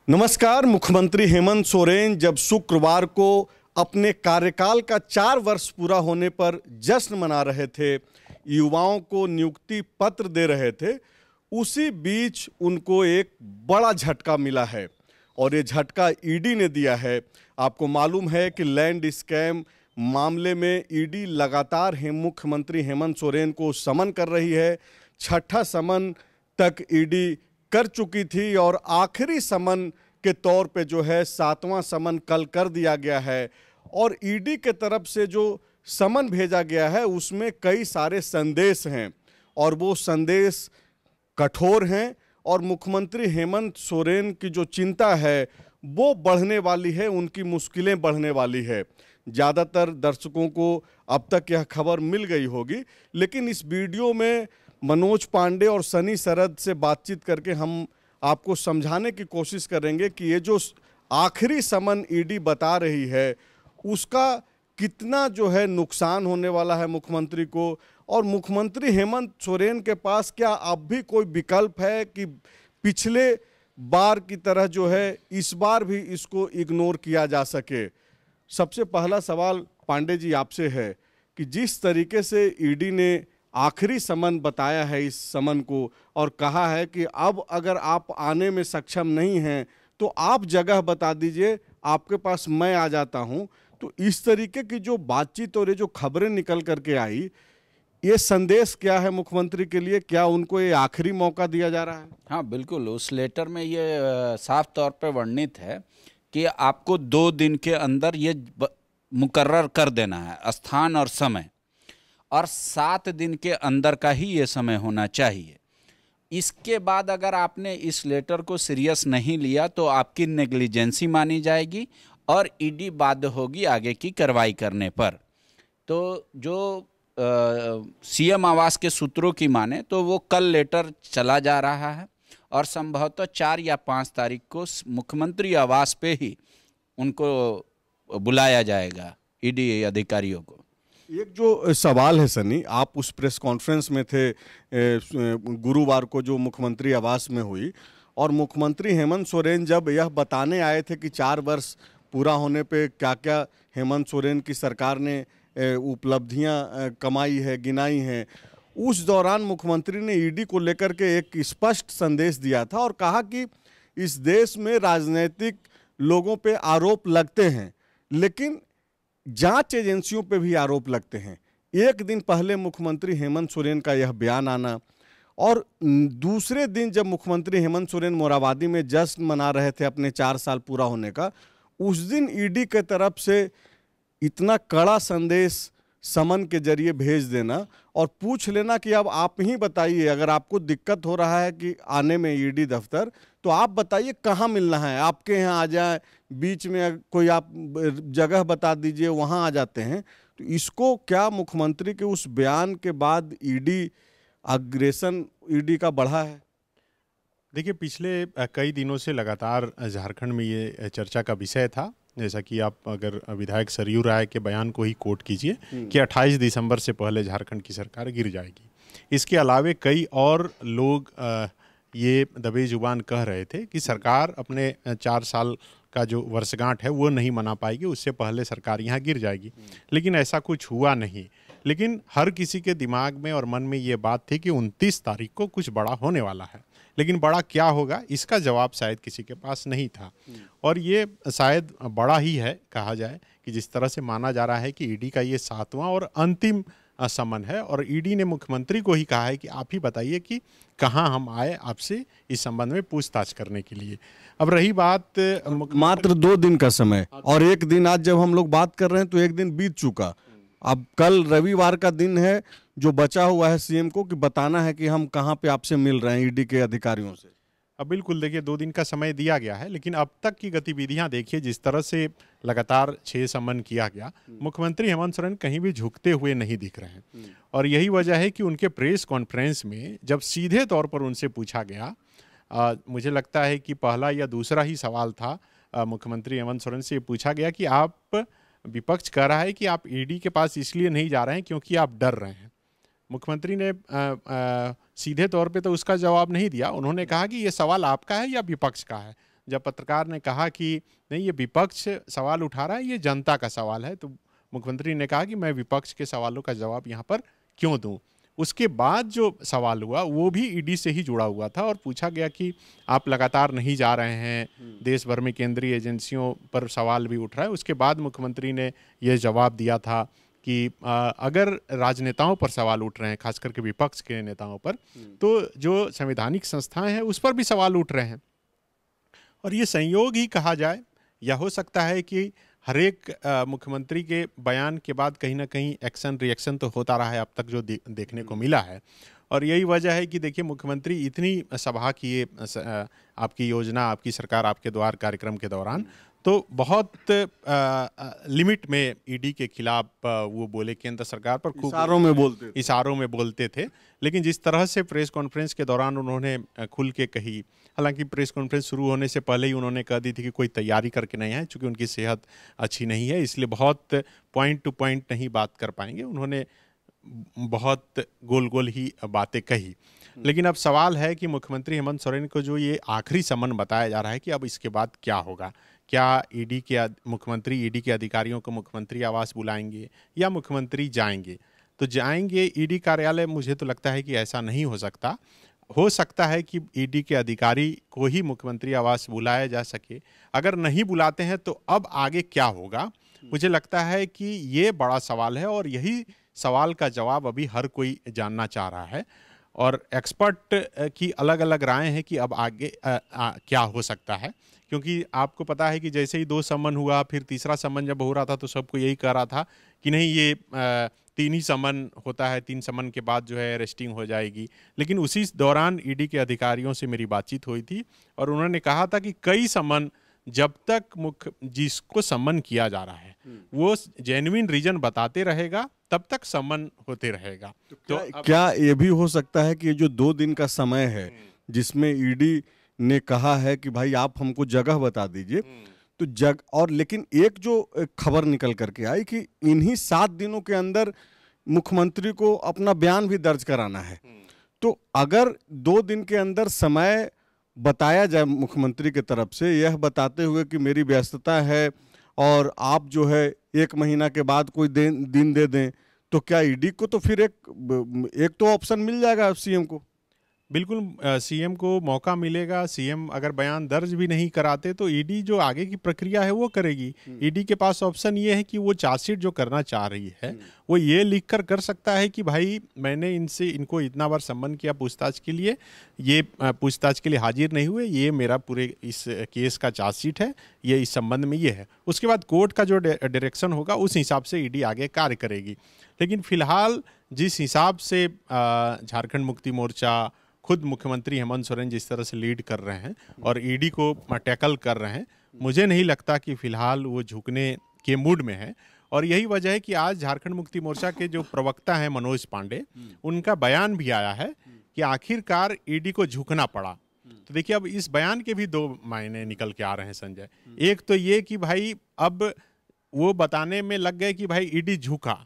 नमस्कार। मुख्यमंत्री हेमंत सोरेन जब शुक्रवार को अपने कार्यकाल का 4 वर्ष पूरा होने पर जश्न मना रहे थे, युवाओं को नियुक्ति पत्र दे रहे थे, उसी बीच उनको एक बड़ा झटका मिला है और ये झटका ईडी ने दिया है। आपको मालूम है कि लैंड स्कैम मामले में ईडी लगातार मुख्यमंत्री हेमंत सोरेन को समन कर रही है। छठा समन तक ईडी कर चुकी थी और आखिरी समन के तौर पे जो है 7वां समन कल कर दिया गया है। और ईडी के तरफ से जो समन भेजा गया है उसमें कई सारे संदेश हैं और वो संदेश कठोर हैं और मुख्यमंत्री हेमंत सोरेन की जो चिंता है वो बढ़ने वाली है, उनकी मुश्किलें बढ़ने वाली है। ज़्यादातर दर्शकों को अब तक यह खबर मिल गई होगी, लेकिन इस वीडियो में मनोज पांडे और सनी सरद से बातचीत करके हम आपको समझाने की कोशिश करेंगे कि ये जो आखिरी समन ईडी बता रही है उसका कितना जो है नुकसान होने वाला है मुख्यमंत्री को, और मुख्यमंत्री हेमंत सोरेन के पास क्या अब भी कोई विकल्प है कि पिछले बार की तरह जो है इस बार भी इसको इग्नोर किया जा सके। सबसे पहला सवाल पांडे जी आपसे है कि जिस तरीके से ईडी ने आखिरी समन बताया है इस समन को और कहा है कि अब अगर आप आने में सक्षम नहीं हैं तो आप जगह बता दीजिए, आपके पास मैं आ जाता हूं, तो इस तरीके की जो बातचीत और ये जो खबरें निकल करके आई, ये संदेश क्या है मुख्यमंत्री के लिए? क्या उनको ये आखिरी मौका दिया जा रहा है? हाँ बिल्कुल, उस लेटर में ये साफ तौर पर वर्णित है कि आपको 2 दिन के अंदर ये मुकर्रर कर देना है स्थान और समय, और 7 दिन के अंदर का ही ये समय होना चाहिए। इसके बाद अगर आपने इस लेटर को सीरियस नहीं लिया तो आपकी नेग्लिजेंसी मानी जाएगी और ईडी बाध्य होगी आगे की कार्रवाई करने पर। तो जो सीएम आवास के सूत्रों की माने तो वो कल लेटर चला जा रहा है और संभवतः 4 या 5 तारीख को मुख्यमंत्री आवास पे ही उनको बुलाया जाएगा, ईडी अधिकारियों को। एक जो सवाल है सनी, आप उस प्रेस कॉन्फ्रेंस में थे गुरुवार को जो मुख्यमंत्री आवास में हुई, और मुख्यमंत्री हेमंत सोरेन जब यह बताने आए थे कि 4 वर्ष पूरा होने पे क्या क्या हेमंत सोरेन की सरकार ने उपलब्धियां कमाई है, गिनाई हैं, उस दौरान मुख्यमंत्री ने ईडी को लेकर के एक स्पष्ट संदेश दिया था और कहा कि इस देश में राजनीतिक लोगों पे आरोप लगते हैं लेकिन जांच एजेंसियों पे भी आरोप लगते हैं। एक दिन पहले मुख्यमंत्री हेमंत सोरेन का यह बयान आना और दूसरे दिन जब मुख्यमंत्री हेमंत सोरेन मोराबादी में जश्न मना रहे थे अपने 4 साल पूरा होने का, उस दिन ईडी के तरफ से इतना कड़ा संदेश समन के जरिए भेज देना और पूछ लेना कि अब आप ही बताइए, अगर आपको दिक्कत हो रहा है कि आने में ईडी दफ्तर, तो आप बताइए कहाँ मिलना है, आपके यहाँ आ जाए, बीच में कोई आप जगह बता दीजिए, वहाँ आ जाते हैं। तो इसको क्या मुख्यमंत्री के उस बयान के बाद ईडी अग्रेसन ईडी का बढ़ा है? देखिए, पिछले कई दिनों से लगातार झारखंड में ये चर्चा का विषय था। जैसा कि आप अगर विधायक सरयू राय के बयान को ही कोट कीजिए कि 28 दिसंबर से पहले झारखंड की सरकार गिर जाएगी। इसके अलावे कई और लोग ये दबे जुबान कह रहे थे कि सरकार अपने 4 साल का जो वर्षगांठ है वो नहीं मना पाएगी, उससे पहले सरकार यहाँ गिर जाएगी। लेकिन ऐसा कुछ हुआ नहीं। लेकिन हर किसी के दिमाग में और मन में ये बात थी कि 29 तारीख को कुछ बड़ा होने वाला है, लेकिन बड़ा क्या होगा इसका जवाब शायद किसी के पास नहीं था। और ये शायद बड़ा ही है कहा जाए कि जिस तरह से माना जा रहा है कि ईडी का ये 7वां और अंतिम समन है और ईडी ने मुख्यमंत्री को ही कहा है कि आप ही बताइए कि कहाँ हम आए आपसे इस संबंध में पूछताछ करने के लिए। अब रही बात मात्र 2 दिन का समय, और एक दिन आज जब हम लोग बात कर रहे हैं तो एक दिन बीत चुका। अब कल रविवार का दिन है जो बचा हुआ है सीएम को कि बताना है कि हम कहाँ पे आपसे मिल रहे हैं ईडी के अधिकारियों से। अब बिल्कुल देखिए, 2 दिन का समय दिया गया है, लेकिन अब तक की गतिविधियां देखिए, जिस तरह से लगातार 6 समन किया गया, मुख्यमंत्री हेमंत सोरेन कहीं भी झुकते हुए नहीं दिख रहे हैं। और यही वजह है कि उनके प्रेस कॉन्फ्रेंस में जब सीधे तौर पर उनसे पूछा गया, मुझे लगता है कि पहला या दूसरा ही सवाल था, मुख्यमंत्री हेमंत सोरेन से पूछा गया कि आप, विपक्ष कह रहा है कि आप ईडी के पास इसलिए नहीं जा रहे हैं क्योंकि आप डर रहे हैं। मुख्यमंत्री ने सीधे तौर पे तो उसका जवाब नहीं दिया। उन्होंने कहा कि ये सवाल आपका है या विपक्ष का है। जब पत्रकार ने कहा कि नहीं ये विपक्ष सवाल उठा रहा है, ये जनता का सवाल है, तो मुख्यमंत्री ने कहा कि मैं विपक्ष के सवालों का जवाब यहाँ पर क्यों दूं। उसके बाद जो सवाल हुआ वो भी ईडी से ही जुड़ा हुआ था और पूछा गया कि आप लगातार नहीं जा रहे हैं, देश भर में केंद्रीय एजेंसियों पर सवाल भी उठ रहा है। उसके बाद मुख्यमंत्री ने यह जवाब दिया था कि अगर राजनेताओं पर सवाल उठ रहे हैं, खास करके विपक्ष के नेताओं पर, तो जो संवैधानिक संस्थाएं हैं उस पर भी सवाल उठ रहे हैं। और ये संयोग ही कहा जाए, या हो सकता है कि हर एक मुख्यमंत्री के बयान के बाद कहीं ना कहीं एक्शन रिएक्शन तो होता रहा है अब तक जो देखने को मिला है। और यही वजह है कि देखिए मुख्यमंत्री इतनी सभा किए आपकी योजना, आपकी सरकार आपके द्वार कार्यक्रम के दौरान, तो बहुत लिमिट में ईडी के खिलाफ वो बोले, केंद्र सरकार पर खूब इशारों में बोलते थे। लेकिन जिस तरह से प्रेस कॉन्फ्रेंस के दौरान उन्होंने खुल के कही, हालांकि प्रेस कॉन्फ्रेंस शुरू होने से पहले ही उन्होंने कह दी थी कि कोई तैयारी करके नहीं है, चूंकि उनकी सेहत अच्छी नहीं है, इसलिए बहुत पॉइंट टू पॉइंट नहीं बात कर पाएंगे। उन्होंने बहुत गोल गोल ही बातें कही। लेकिन अब सवाल है कि मुख्यमंत्री हेमंत सोरेन को जो ये आखिरी समन बताया जा रहा है कि अब इसके बाद क्या होगा, क्या मुख्यमंत्री ईडी के अधिकारियों को मुख्यमंत्री आवास बुलाएंगे या मुख्यमंत्री जाएंगे? तो जाएंगे ईडी कार्यालय, मुझे तो लगता है कि ऐसा नहीं हो सकता। हो सकता है कि ईडी के अधिकारी को ही मुख्यमंत्री आवास बुलाया जा सके। अगर नहीं बुलाते हैं तो अब आगे क्या होगा, मुझे लगता है कि ये बड़ा सवाल है और यही सवाल का जवाब अभी हर कोई जानना चाह रहा है। और एक्सपर्ट की अलग अलग राय है कि अब आगे क्या हो सकता है, क्योंकि आपको पता है कि जैसे ही 2 समन हुआ, फिर तीसरा समन जब हो रहा था तो सबको यही कह रहा था कि नहीं ये 3 ही समन होता है, 3 समन के बाद जो है अरेस्टिंग हो जाएगी। लेकिन उसी दौरान ईडी के अधिकारियों से मेरी बातचीत हुई थी और उन्होंने कहा था कि कई समन, जब तक जिसको समन किया जा रहा है वो जेन्युइन रीजन बताते रहेगा तब तक समन होते रहेगा। तो क्या ये भी हो सकता है कि जो 2 दिन का समय है जिसमें ईडी ने कहा है कि भाई आप हमको जगह बता दीजिए, तो और लेकिन एक जो खबर निकल करके आई कि इन्हीं 7 दिनों के अंदर मुख्यमंत्री को अपना बयान भी दर्ज कराना है। तो अगर 2 दिन के अंदर समय बताया जाए मुख्यमंत्री की तरफ से, यह बताते हुए कि मेरी व्यस्तता है और आप जो है 1 महीना के बाद कोई दिन दे दें, तो क्या ईडी को तो फिर एक तो ऑप्शन मिल जाएगा सीएम को? बिल्कुल, सीएम को मौका मिलेगा। सीएम अगर बयान दर्ज भी नहीं कराते तो ईडी जो आगे की प्रक्रिया है वो करेगी। ईडी के पास ऑप्शन ये है कि वो चार्जशीट जो करना चाह रही है वो ये लिखकर कर सकता है कि भाई मैंने इनको इतना बार सम्मन किया पूछताछ के लिए, ये पूछताछ के लिए हाजिर नहीं हुए, ये मेरा पूरे इस केस का चार्जशीट है, ये इस संबंध में ये है। उसके बाद कोर्ट का जो डायरेक्शन होगा उस हिसाब से ईडी आगे कार्य करेगी। लेकिन फिलहाल जिस हिसाब से झारखंड मुक्ति मोर्चा, खुद मुख्यमंत्री हेमंत सोरेन जिस तरह से लीड कर रहे हैं और ईडी को टैकल कर रहे हैं, मुझे नहीं लगता कि फिलहाल वो झुकने के मूड में है। और यही वजह है कि आज झारखंड मुक्ति मोर्चा के जो प्रवक्ता हैं मनोज पांडे, उनका बयान भी आया है कि आखिरकार ईडी को झुकना पड़ा। तो देखिए अब इस बयान के भी 2 मायने निकल के आ रहे हैं संजय। एक तो ये कि भाई अब वो बताने में लग गए कि भाई ईडी झुका,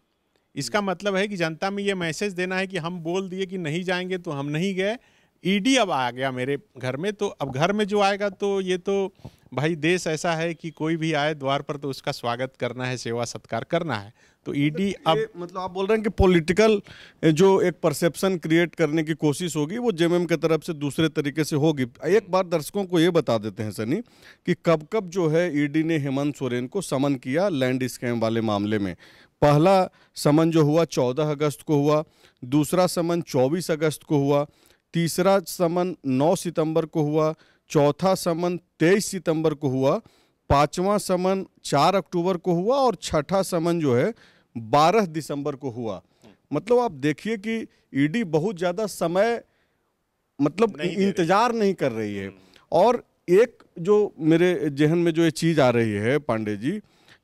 इसका मतलब है कि जनता में ये मैसेज देना है कि हम बोल दिए कि नहीं जाएंगे तो हम नहीं गए, ईडी अब आ गया मेरे घर में, तो अब घर में जो आएगा तो ये तो भाई देश ऐसा है कि कोई भी आए द्वार पर तो उसका स्वागत करना है, सेवा सत्कार करना है। तो ईडी अब मतलब आप बोल रहे हैं कि पॉलिटिकल जो एक परसेप्शन क्रिएट करने की कोशिश होगी वो जेएमएम की तरफ से दूसरे तरीके से होगी। एक बार दर्शकों को ये बता देते हैं सनी कि कब कब जो है ईडी ने हेमंत सोरेन को समन किया लैंड स्कैम वाले मामले में। पहला समन जो हुआ 14 अगस्त को हुआ, दूसरा समन 24 अगस्त को हुआ, तीसरा समन 9 सितंबर को हुआ, चौथा समन 23 सितंबर को हुआ, 5वां समन 4 अक्टूबर को हुआ और 6ठा समन जो है 12 दिसंबर को हुआ। मतलब आप देखिए कि ईडी बहुत ज़्यादा समय मतलब इंतजार नहीं कर रही है। और एक जो मेरे जहन में जो ये चीज़ आ रही है पांडे जी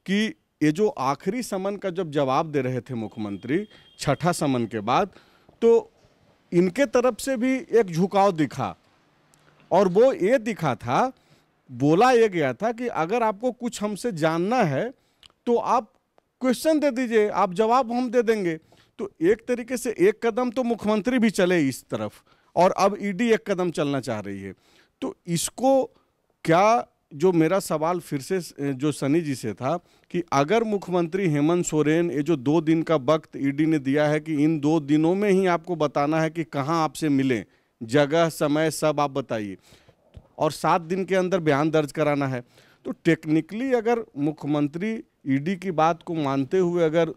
कि ये जो आखिरी समन का जब जवाब दे रहे थे मुख्यमंत्री 6ठा समन के बाद, तो इनके तरफ से भी एक झुकाव दिखा और वो ये दिखा था, बोला ये गया था कि अगर आपको कुछ हमसे जानना है तो आप क्वेश्चन दे दीजिए, आप जवाब हम दे देंगे। तो एक तरीके से एक कदम तो मुख्यमंत्री भी चले इस तरफ और अब ईडी एक कदम चलना चाह रही है। तो इसको क्या, जो मेरा सवाल फिर से जो सनी जी से था कि अगर मुख्यमंत्री हेमंत सोरेन ये जो 2 दिन का वक्त ईडी ने दिया है कि इन 2 दिनों में ही आपको बताना है कि कहाँ आपसे मिले, जगह समय सब आप बताइए, और 7 दिन के अंदर बयान दर्ज कराना है, तो टेक्निकली अगर मुख्यमंत्री ईडी की बात को मानते हुए अगर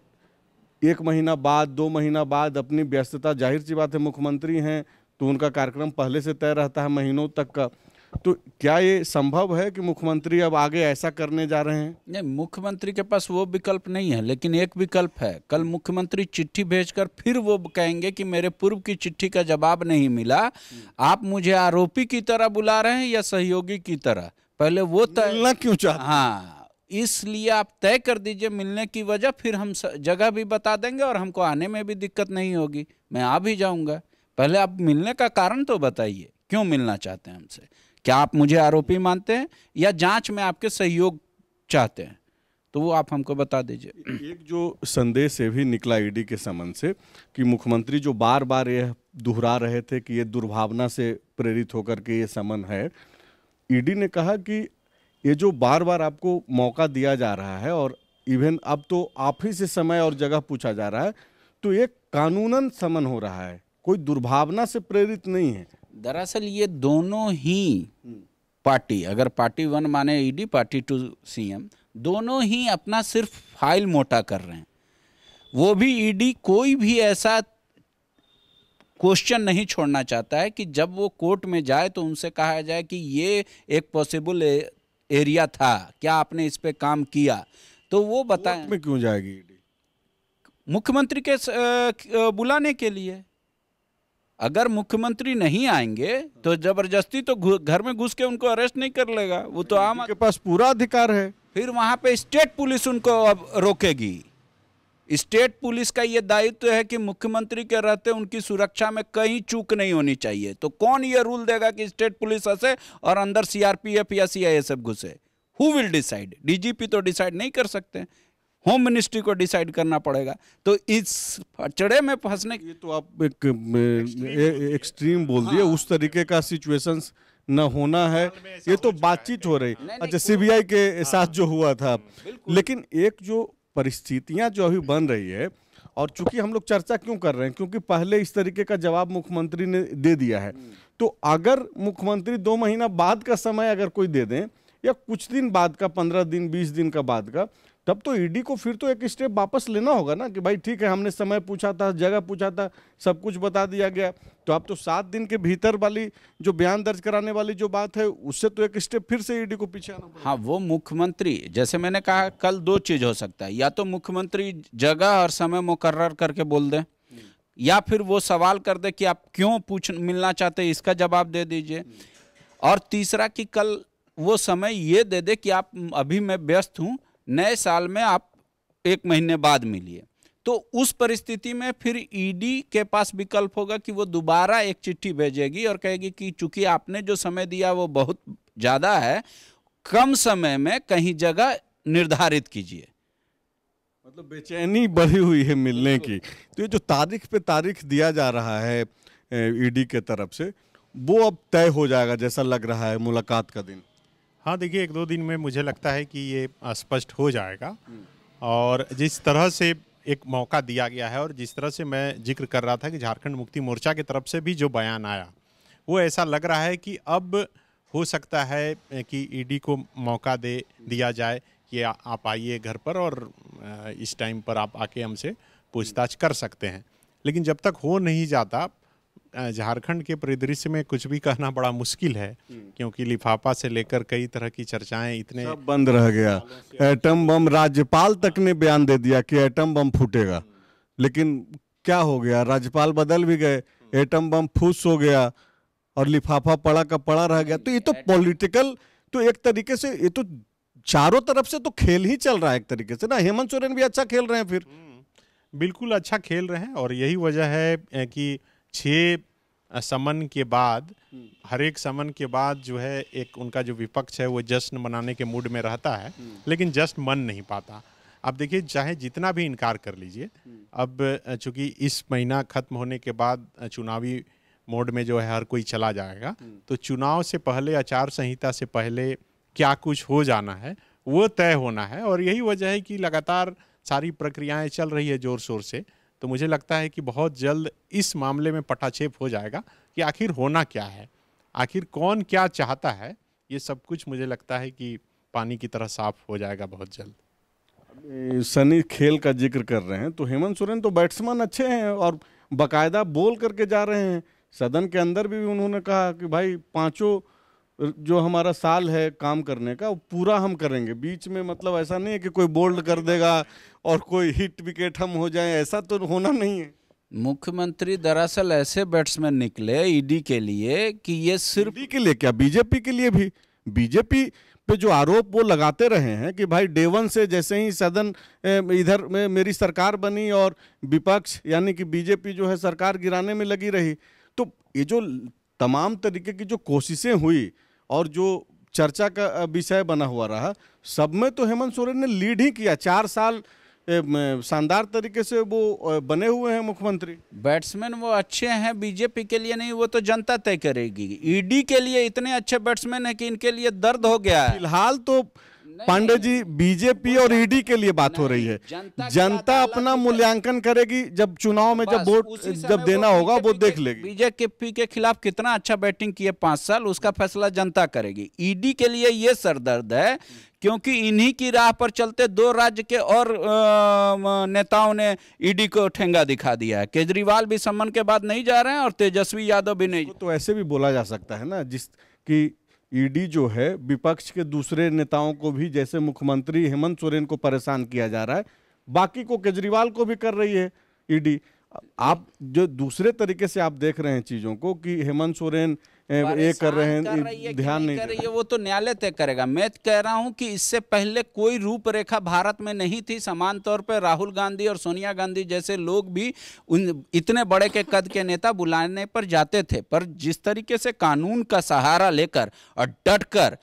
1 महीना बाद 2 महीना बाद अपनी व्यस्तता, जाहिर सी बात है मुख्यमंत्री हैं तो उनका कार्यक्रम पहले से तय रहता है महीनों तक का, तो क्या ये संभव है कि मुख्यमंत्री अब आगे ऐसा करने जा रहे हैं? नहीं, मुख्यमंत्री के पास वो विकल्प नहीं है, लेकिन एक विकल्प है। कल मुख्यमंत्री चिट्ठी भेजकर फिर वो कहेंगे कि मेरे पूर्व की चिट्ठी का जवाब नहीं मिला, आप मुझे आरोपी की तरह बुला रहे हैं या सहयोगी की तरह, पहले वो तय मिलना क्यों चाहते? हाँ, इसलिए आप तय कर दीजिए मिलने की वजह, फिर हम जगह भी बता देंगे और हमको आने में भी दिक्कत नहीं होगी, मैं आ भी जाऊंगा। पहले आप मिलने का कारण तो बताइए, क्यों मिलना चाहते हैं हमसे? क्या आप मुझे आरोपी मानते हैं या जांच में आपके सहयोग चाहते हैं? तो वो आप हमको बता दीजिए। एक जो संदेश ये भी निकला ईडी के समन से कि मुख्यमंत्री जो बार बार यह दोहरा रहे थे कि ये दुर्भावना से प्रेरित होकर के ये समन है, ईडी ने कहा कि ये जो बार बार आपको मौका दिया जा रहा है और इवन अब तो आप ही से समय और जगह पूछा जा रहा है, तो ये कानूनन समन हो रहा है, कोई दुर्भावना से प्रेरित नहीं है। दरअसल ये दोनों ही पार्टी, अगर पार्टी 1 माने ईडी, पार्टी 2 सीएम, दोनों ही अपना सिर्फ फाइल मोटा कर रहे हैं। वो भी ईडी कोई भी ऐसा क्वेश्चन नहीं छोड़ना चाहता है कि जब वो कोर्ट में जाए तो उनसे कहा जाए कि ये एक पॉसिबल एरिया था, क्या आपने इस पे काम किया, तो वो बताएं। में क्यों जाएगी ईडी? मुख्यमंत्री के बुलाने के लिए। अगर मुख्यमंत्री नहीं आएंगे तो जबरदस्ती तो घर में घुस के उनको अरेस्ट नहीं कर लेगा, वो तो आम के पास पूरा अधिकार है। फिर वहां पे स्टेट पुलिस उनको अब रोकेगी। स्टेट पुलिस का ये दायित्व है कि मुख्यमंत्री के रहते उनकी सुरक्षा में कहीं चूक नहीं होनी चाहिए। तो कौन ये रूल देगा कि स्टेट पुलिस ऐसे और अंदर सीआरपीएफ या सीआईएसएफ घुसे? Who will decide? डीजीपी तो डिसाइड नहीं कर सकते, होम मिनिस्ट्री को डिसाइड करना पड़ेगा। तो इस फचड़े में फंसने, ये तो आप एक एक्सट्रीम बोल दिए। उस तरीके का सिचुएशंस न होना है, ये तो बातचीत हो रही। अच्छा, सीबीआई के साथ जो हुआ था, लेकिन एक जो परिस्थितियां जो अभी बन रही है, और चूंकि हम लोग चर्चा क्यों कर रहे हैं, क्योंकि पहले इस तरीके का जवाब मुख्यमंत्री ने दे दिया है, तो अगर मुख्यमंत्री 2 महीना बाद का समय अगर कोई दे दें या कुछ दिन बाद का, 15 दिन 20 दिन का बाद का, तब तो ईडी को फिर तो एक स्टेप वापस लेना होगा ना कि भाई ठीक है, हमने समय पूछा था, जगह पूछा था, सब कुछ बता दिया गया, तो अब तो 7 दिन के भीतर वाली जो बयान दर्ज कराने वाली जो बात है, उससे तो एक स्टेप फिर से ईडी को पीछे आना पड़ेगा। हाँ, वो मुख्यमंत्री, जैसे मैंने कहा, कल 2 चीज हो सकता है, या तो मुख्यमंत्री जगह और समय मुकर्रर करके बोल दें, या फिर वो सवाल कर दे कि आप क्यों मिलना चाहते हैं, इसका जवाब दे दीजिए, और तीसरा कि कल वो समय ये दे दे कि आप अभी मैं व्यस्त हूँ, नए साल में आप 1 महीने बाद मिलिए। तो उस परिस्थिति में फिर ईडी के पास विकल्प होगा कि वो दोबारा एक चिट्ठी भेजेगी और कहेगी कि चूंकि आपने जो समय दिया वो बहुत ज़्यादा है, कम समय में कहीं जगह निर्धारित कीजिए। मतलब बेचैनी बढ़ी हुई है मिलने की। तो ये जो तारीख पे तारीख दिया जा रहा है ईडी के तरफ से, वो अब तय हो जाएगा जैसा लग रहा है, मुलाकात का दिन। हाँ, देखिए 1-2 दिन में मुझे लगता है कि ये स्पष्ट हो जाएगा। और जिस तरह से एक मौका दिया गया है और जिस तरह से मैं जिक्र कर रहा था कि झारखंड मुक्ति मोर्चा की तरफ से भी जो बयान आया, वो ऐसा लग रहा है कि अब हो सकता है कि ईडी को मौका दे दिया जाए कि आप आइए घर पर और इस टाइम पर आप आके हमसे पूछताछ कर सकते हैं। लेकिन जब तक हो नहीं जाता, झारखंड के परिदृश्य में कुछ भी कहना बड़ा मुश्किल है, क्योंकि लिफाफा से लेकर कई तरह की चर्चाएं इतने सब बंद रह गया। एटम बम, राज्यपाल तक ने बयान दे दिया कि एटम बम फूटेगा, लेकिन क्या हो गया, राज्यपाल बदल भी गए, एटम बम फूस हो गया और लिफाफा पड़ा का पड़ा रह गया। तो ये तो पॉलिटिकल, तो एक तरीके से ये तो चारों तरफ से तो खेल ही चल रहा है एक तरीके से ना। हेमंत सोरेन भी अच्छा खेल रहे हैं, फिर बिल्कुल अच्छा खेल रहे हैं। और यही वजह है कि 6 समन के बाद, हर एक समन के बाद जो है एक उनका जो विपक्ष है वो जश्न मनाने के मूड में रहता है, लेकिन जश्न मन नहीं पाता। अब देखिए, चाहे जितना भी इनकार कर लीजिए, अब चूंकि इस महीना खत्म होने के बाद चुनावी मोड में जो है हर कोई चला जाएगा, तो चुनाव से पहले, आचार संहिता से पहले क्या कुछ हो जाना है वो तय होना है। और यही वजह है कि लगातार सारी प्रक्रियाएं चल रही है जोर शोर से। तो मुझे लगता है कि बहुत जल्द इस मामले में पटाक्षेप हो जाएगा कि आखिर होना क्या है, आखिर कौन क्या चाहता है। ये सब कुछ मुझे लगता है कि पानी की तरह साफ हो जाएगा बहुत जल्द। सनी खेल का जिक्र कर रहे हैं तो हेमंत सोरेन तो बैट्समैन अच्छे हैं और बाकायदा बोल करके जा रहे हैं। सदन के अंदर भी उन्होंने कहा कि भाई 5 जो हमारा साल है काम करने का वो पूरा हम करेंगे। बीच में मतलब ऐसा नहीं है कि कोई बोल्ड कर देगा और कोई हिट विकेट हम हो जाए, ऐसा तो होना नहीं है। मुख्यमंत्री दरअसल ऐसे बैट्समैन निकले ईडी के लिए कि ये सिर्फ ईडी के लिए क्या, बीजेपी के लिए भी। बीजेपी पे जो आरोप वो लगाते रहे हैं कि भाई डे वन से जैसे ही सदन इधर में मेरी सरकार बनी और विपक्ष यानी कि बीजेपी जो है सरकार गिराने में लगी रही, तो ये जो तमाम तरीके की जो कोशिशें हुई और जो चर्चा का विषय बना हुआ रहा, सब में तो हेमंत सोरेन ने लीड ही किया। 4 साल शानदार तरीके से वो बने हुए हैं मुख्यमंत्री। बैट्समैन वो अच्छे हैं, बीजेपी के लिए नहीं, वो तो जनता तय करेगी। ईडी के लिए इतने अच्छे बैट्समैन हैं कि इनके लिए दर्द हो गया है। फिलहाल तो पांडे जी बीजेपी और ईडी के लिए बात हो रही है। जनता अपना मूल्यांकन करेगी जब चुनाव में जब वोट जब देना होगा वो देख लेगी। बीजेपी के खिलाफ कितना अच्छा बैटिंग किए 5 साल, उसका फैसला जनता करेगी। ईडी के लिए ये सरदर्द है क्योंकि इन्हीं की राह पर चलते 2 राज्य के और नेताओं ने ईडी को ठेंगा दिखा दिया है। केजरीवाल भी सम्मन के बाद नहीं जा रहे हैं और तेजस्वी यादव भी नहीं। तो ऐसे भी बोला जा सकता है ना, जिस कि ईडी जो है विपक्ष के दूसरे नेताओं को भी, जैसे मुख्यमंत्री हेमंत सोरेन को परेशान किया जा रहा है, बाकी को केजरीवाल को भी कर रही है ईडी। आप जो दूसरे तरीके से आप देख रहे हैं चीजों को कि हेमंत सोरेन ये कर रहे हैं, ध्यान नहीं कर रही है, वो तो न्यायालय तय करेगा। मैं कह रहा हूं कि इससे पहले कोई रूपरेखा भारत में नहीं थी। समान तौर पर राहुल गांधी और सोनिया गांधी जैसे लोग भी उन इतने बड़े के कद के नेता बुलाने पर जाते थे, पर जिस तरीके से कानून का सहारा लेकर और डटकर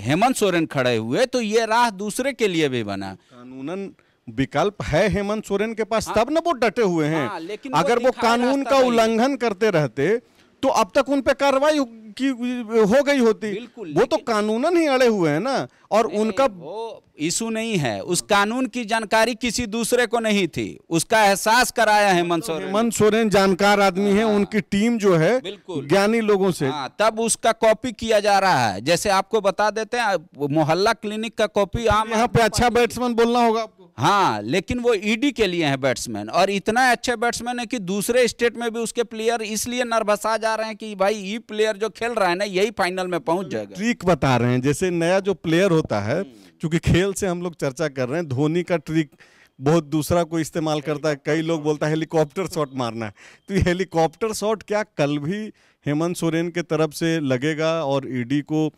हेमंत सोरेन खड़े हुए तो ये राह दूसरे के लिए भी बना। कानूनन विकल्प है हेमंत सोरेन के पास, तब ना वो डटे हुए हैं। लेकिन अगर वो कानून का उल्लंघन करते रहते तो अब तक उन पे कार्रवाई हो गई होती। वो तो कानूनन ही अड़े हुए हैं ना, और उनका वो इशू नहीं है। उस कानून की जानकारी किसी दूसरे को नहीं थी, उसका एहसास कराया हेमंत सोरेन। हेमंत सोरेन जानकार आदमी है, उनकी टीम जो है ज्ञानी लोगों से, तब उसका कॉपी किया जा रहा है। जैसे आपको बता देते हैं मोहल्ला क्लिनिक का कॉपी आम यहाँ पे अच्छा बैट्समैन बोलना होगा आपको। हाँ, लेकिन वो ईडी के लिए है बैट्समैन, और इतना अच्छे बैट्समैन है कि दूसरे स्टेट में भी उसके प्लेयर इसलिए नर्वसा जा रहे हैं कि भाई ये प्लेयर जो खेल रहा है ना यही फाइनल में पहुंच जाएगा। ट्रिक बता रहे हैं, जैसे नया जो प्लेयर होता है, क्योंकि खेल से हम लोग चर्चा कर रहे हैं, धोनी का ट्रिक बहुत दूसरा कोई इस्तेमाल करता है। कई लोग बोलता है हेलीकॉप्टर शॉट मारना है, तो ये हेलीकॉप्टर शॉट क्या कल भी हेमंत सोरेन के तरफ से लगेगा और ईडी को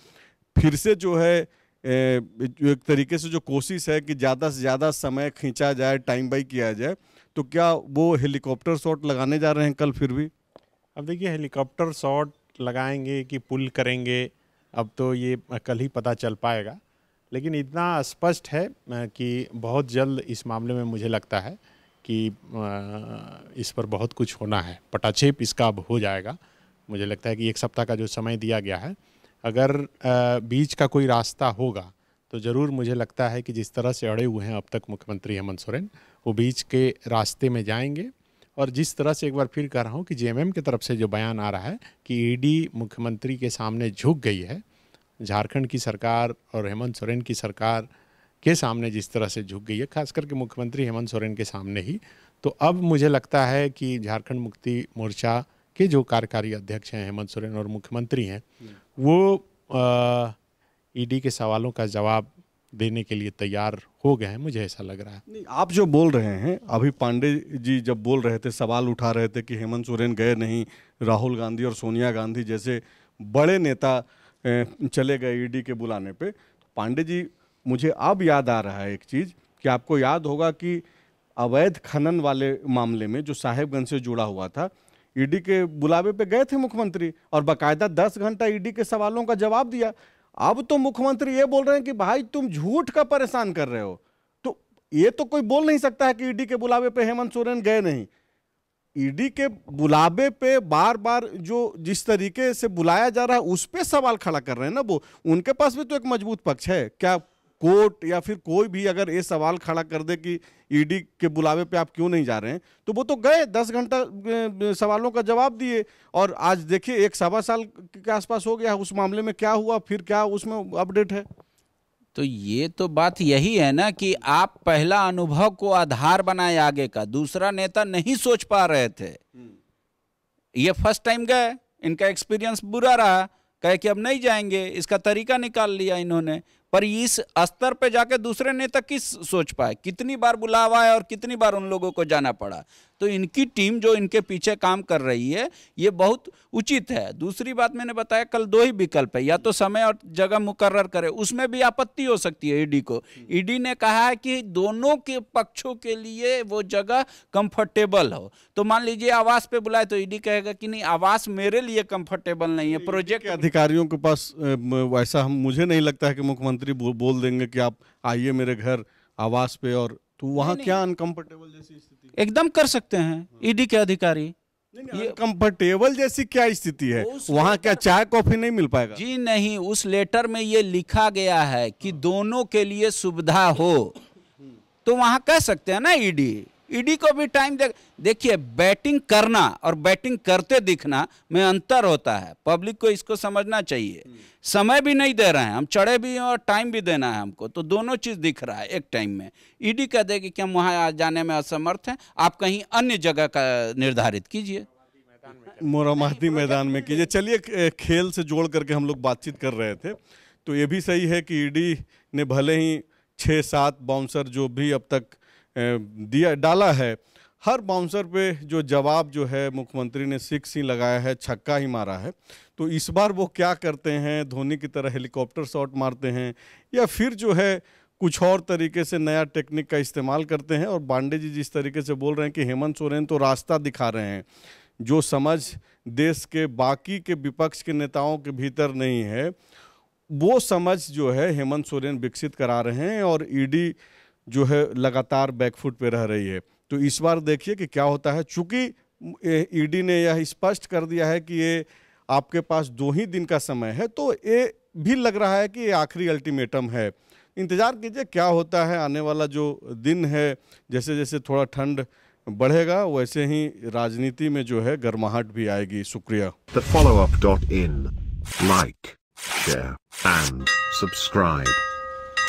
फिर से जो है एक तरीके से जो कोशिश है कि ज़्यादा से ज़्यादा समय खींचा जाए, टाइम बाई किया जाए, तो क्या वो हेलीकॉप्टर शॉट लगाने जा रहे हैं कल फिर भी? अब देखिए, हेलीकॉप्टर शॉट लगाएंगे कि पुल करेंगे, अब तो ये कल ही पता चल पाएगा। लेकिन इतना स्पष्ट है कि बहुत जल्द इस मामले में मुझे लगता है कि इस पर बहुत कुछ होना है। पटाक्षेप इसका अब हो जाएगा। मुझे लगता है कि 1 सप्ताह का जो समय दिया गया है, अगर बीच का कोई रास्ता होगा तो ज़रूर मुझे लगता है कि जिस तरह से अड़े हुए हैं अब तक मुख्यमंत्री हेमंत सोरेन, वो बीच के रास्ते में जाएंगे। और जिस तरह से एक बार फिर कह रहा हूँ कि जेएमएम की तरफ से जो बयान आ रहा है कि ईडी मुख्यमंत्री के सामने झुक गई है, झारखंड की सरकार और हेमंत सोरेन की सरकार के सामने जिस तरह से झुक गई है, खास करके मुख्यमंत्री हेमंत सोरेन के सामने ही, तो अब मुझे लगता है कि झारखंड मुक्ति मोर्चा के जो कार्यकारी अध्यक्ष हैं हेमंत सोरेन और मुख्यमंत्री हैं, वो ईडी के सवालों का जवाब देने के लिए तैयार हो गए हैं, मुझे ऐसा लग रहा है। नहीं, आप जो बोल रहे हैं, अभी पांडे जी जब बोल रहे थे, सवाल उठा रहे थे कि हेमंत सोरेन गए नहीं, राहुल गांधी और सोनिया गांधी जैसे बड़े नेता चले गए ईडी के बुलाने पे। पांडे जी, मुझे अब याद आ रहा है एक चीज़ कि आपको याद होगा कि अवैध खनन वाले मामले में जो साहेबगंज से जुड़ा हुआ था, ईडी के बुलावे पे गए थे मुख्यमंत्री और बाकायदा 10 घंटा ईडी के सवालों का जवाब दिया। अब तो मुख्यमंत्री ये बोल रहे हैं कि भाई तुम झूठ का परेशान कर रहे हो, तो ये तो कोई बोल नहीं सकता है कि ईडी के बुलावे पे हेमंत सोरेन गए नहीं। ईडी के बुलावे पे बार बार जो जिस तरीके से बुलाया जा रहा है उस पे सवाल खड़ा कर रहे हैं ना वो, उनके पास भी तो एक मजबूत पक्ष है। क्या कोर्ट या फिर कोई भी अगर ये सवाल खड़ा कर दे कि ईडी के बुलावे पे आप क्यों नहीं जा रहे हैं, तो वो तो गए 10 घंटा सवालों का जवाब दिए, और आज देखिए 1-1.25 साल के आसपास हो गया, उस मामले में क्या हुआ, फिर क्या उसमें अपडेट है। तो ये तो बात यही है ना कि आप पहला अनुभव को आधार बनाए आगे का, दूसरा नेता नहीं सोच पा रहे थे। ये फर्स्ट टाइम गए, इनका एक्सपीरियंस बुरा रहा, कहे कि अब नहीं जाएंगे, इसका तरीका निकाल लिया इन्होंने। पर इस स्तर पे जाके दूसरे नेता किस सोच पाए, कितनी बार बुलावा है और कितनी बार उन लोगों को जाना पड़ा। तो इनकी टीम जो इनके पीछे काम कर रही है ये बहुत उचित है। दूसरी बात मैंने बताया, कल 2 ही विकल्प है, या तो समय और जगह मुकर्रर करे, उसमें भी आपत्ति हो सकती है ईडी को। ईडी ने कहा है कि दोनों के पक्षों के लिए वो जगह कंफर्टेबल हो। तो मान लीजिए आवास पे बुलाए तो ईडी कहेगा कि नहीं, आवास मेरे लिए कंफर्टेबल नहीं है, प्रोजेक्ट के अधिकारियों के पास वैसा मुझे नहीं लगता है कि मुख्यमंत्री बोल देंगे कि आप आइए मेरे घर आवास पे, और तो वहाँ क्या अनकंफर्टेबल जैसी स्थिति एकदम कर सकते हैं ईडी के अधिकारी। ये कंफर्टेबल जैसी क्या स्थिति है वहाँ, क्या चाय कॉफी नहीं मिल पाएगा? जी नहीं, उस लेटर में ये लिखा गया है कि दोनों के लिए सुविधा हो, तो वहां कह सकते हैं ना ईडी को भी टाइम देखिए, बैटिंग करना और बैटिंग करते दिखना में अंतर होता है। पब्लिक को इसको समझना चाहिए। समय भी नहीं दे रहे हैं हम, चढ़े भी हैं और टाइम भी देना है हमको, तो दोनों चीज दिख रहा है एक टाइम में। ईडी कह देगी कि हम वहां जाने में असमर्थ हैं, आप कहीं अन्य जगह का निर्धारित कीजिए, मोरामाती मैदान में कीजिए। चलिए, खेल से जोड़ करके हम लोग बातचीत कर रहे थे, तो ये भी सही है कि ईडी ने भले ही 6-7 बाउंसर जो भी अब तक डाला है, हर बाउंसर पे जो जवाब जो है मुख्यमंत्री ने 6 ही लगाया है, छक्का ही मारा है। तो इस बार वो क्या करते हैं, धोनी की तरह हेलीकॉप्टर शॉट मारते हैं या फिर जो है कुछ और तरीके से नया टेक्निक का इस्तेमाल करते हैं। और पांडे जी जिस तरीके से बोल रहे हैं कि हेमंत सोरेन तो रास्ता दिखा रहे हैं, जो समझ देश के बाकी के विपक्ष के नेताओं के भीतर नहीं है, वो समझ जो है हेमंत सोरेन विकसित करा रहे हैं, और ईडी जो है लगातार बैकफुट पे रह रही है। तो इस बार देखिए कि क्या होता है। चूंकि ईडी ने यह स्पष्ट कर दिया है कि ये आपके पास 2 ही दिन का समय है, तो ये भी लग रहा है कि ये आखिरी अल्टीमेटम है। इंतजार कीजिए क्या होता है। आने वाला जो दिन है, जैसे जैसे थोड़ा ठंड बढ़ेगा वैसे ही राजनीति में जो है गर्माहट भी आएगी। शुक्रिया। TheFollowUp.in, like, share and subscribe.